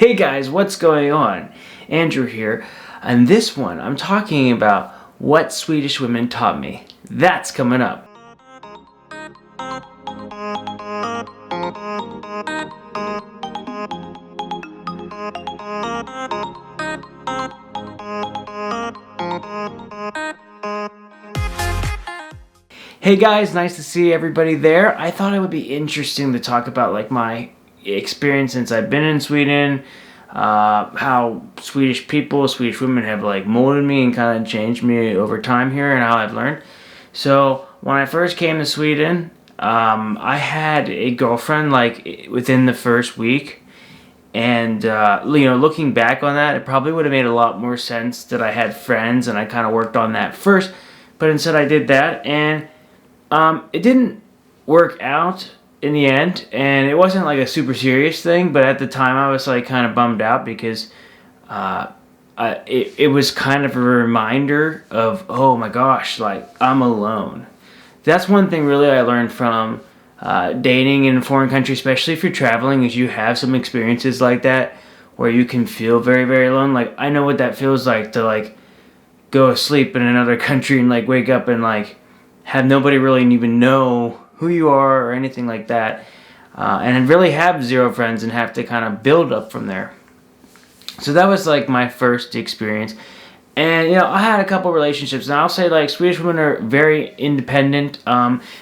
Hey guys, what's going on? Andrew here. On this one, I'm talking about what Swedish women taught me. That's coming up. Hey guys, nice to see everybody there. I thought it would be interesting to talk about like my experience since I've been in Sweden, how Swedish people, Swedish women have like molded me and kind of changed me over time here and how I've learned. So when I first came to Sweden, I had a girlfriend like within the first week. And, looking back on that, it probably would have made a lot more sense that I had friends and I kind of worked on that first. But instead I did that and it didn't work out in the end, and it wasn't like a super serious thing, but at the time I was like kind of bummed out because it was kind of a reminder of, oh my gosh, like I'm alone. That's one thing really I learned from dating in a foreign country, especially if you're traveling, is you have some experiences like that where you can feel very, very alone. Like I know what that feels like to like go asleep in another country and like wake up and like have nobody really even know who you are or anything like that, and really have zero friends and have to kind of build up from there. So that was like my first experience. And I had a couple relationships, and I'll say like Swedish women are very independent.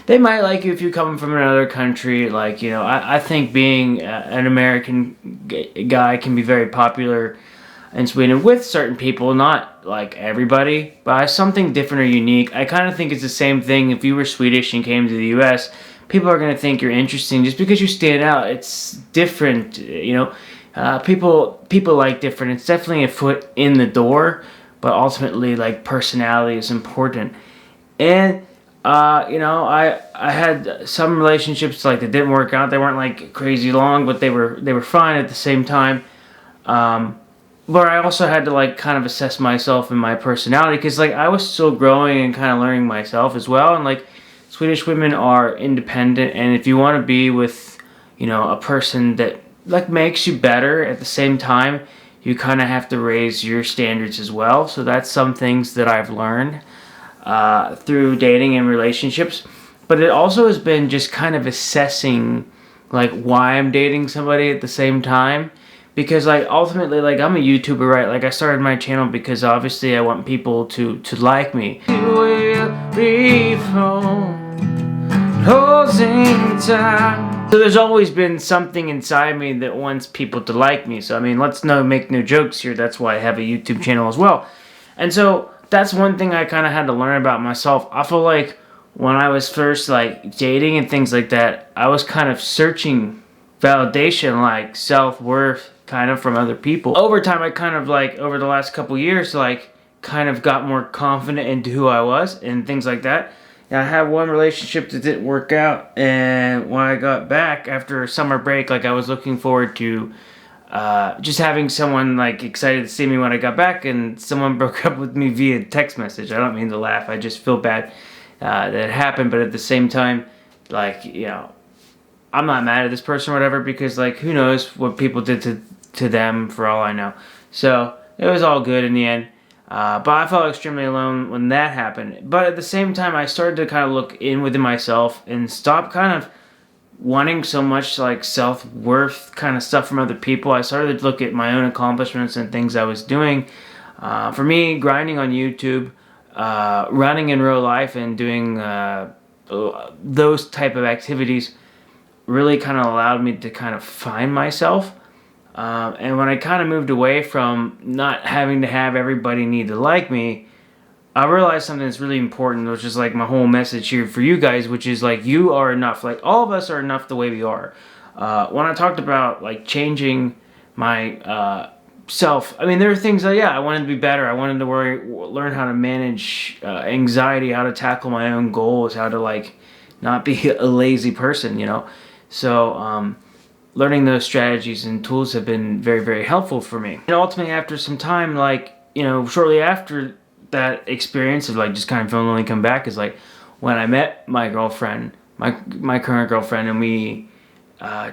They might like you if you come from another country. Like I think being an American guy can be very popular in Sweden with certain people, not like everybody, but something different or unique. I kind of think it's the same thing if you were Swedish and came to the US. People are going to think you're interesting just because you stand out. It's different, people like different. It's definitely a foot in the door, but ultimately like personality is important. And I had some relationships like that didn't work out. They weren't like crazy long, but they were fine at the same time. But I also had to like kind of assess myself and my personality because like I was still growing and kind of learning myself as well. And like Swedish women are independent, and if you want to be with a person that like makes you better at the same time, you kind of have to raise your standards as well. So that's some things that I've learned through dating and relationships. But it also has been just kind of assessing like why I'm dating somebody at the same time. Because like ultimately like I'm a YouTuber, right? Like I started my channel because obviously I want people to like me. So there's always been something inside me that wants people to like me. So I mean, let's make no jokes here. That's why I have a YouTube channel as well. And so that's one thing I kind of had to learn about myself. I feel like when I was first like dating and things like that, I was kind of searching validation, like self-worth kind of from other people. Over time, I kind of like over the last couple years like kind of got more confident into who I was and things like that. And I had one relationship that didn't work out, and when I got back after a summer break, like I was looking forward to just having someone like excited to see me when I got back, and someone broke up with me via text message. I don't mean to laugh, I just feel bad that it happened, but at the same time, like I'm not mad at this person or whatever, because like who knows what people did to them for all I know. So it was all good in the end. But I felt extremely alone when that happened. But at the same time, I started to kind of look in within myself and stop kind of wanting so much like self-worth kind of stuff from other people. I started to look at my own accomplishments and things I was doing. For me, grinding on YouTube, running in real life, and doing those type of activities really kind of allowed me to kind of find myself. And when I kind of moved away from not having to have everybody need to like me, I realized something that's really important, which is like my whole message here for you guys, which is like you are enough. Like all of us are enough the way we are. When I talked about like changing my self, I mean there are things that I wanted to be better. I wanted to learn how to manage anxiety, how to tackle my own goals, how to like not be a lazy person, So learning those strategies and tools have been very, very helpful for me. And ultimately, after some time, like, shortly after that experience of like just kind of feeling lonely come back is like when I met my girlfriend, my current girlfriend, and we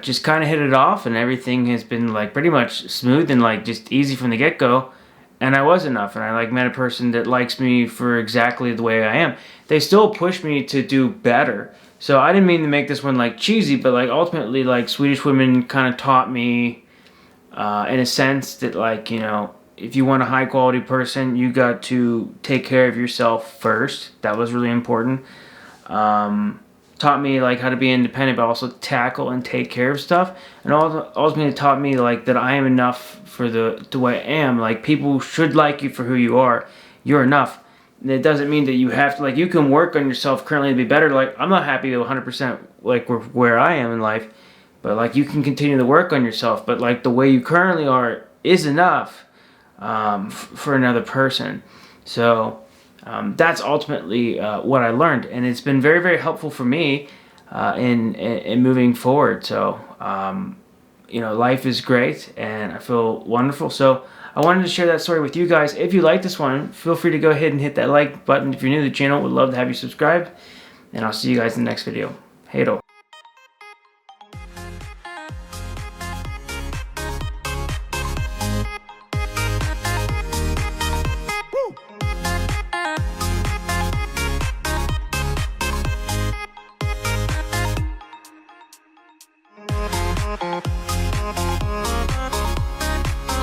just kind of hit it off, and everything has been like pretty much smooth and like just easy from the get-go. And I was enough, and I like met a person that likes me for exactly the way I am. They still push me to do better. So I didn't mean to make this one like cheesy, but like ultimately like Swedish women kind of taught me in a sense that like, you know, if you want a high quality person, you got to take care of yourself first. That was really important. Taught me like how to be independent, but also tackle and take care of stuff. And ultimately taught me like that I am enough for the way I am. Like, people should like you for who you are. You're enough. And it doesn't mean that you have to, like, you can work on yourself currently to be better. Like, I'm not happy 100% like where I am in life, but like you can continue to work on yourself. But like the way you currently are is enough for another person. So that's ultimately what I learned, and it's been very, very helpful for me in moving forward. So you know, life is great, and I feel wonderful. So I wanted to share that story with you guys. If you like this one, feel free to go ahead and hit that like button. If you're new to the channel, would love to have you subscribe, and I'll see you guys in the next video. Hej då.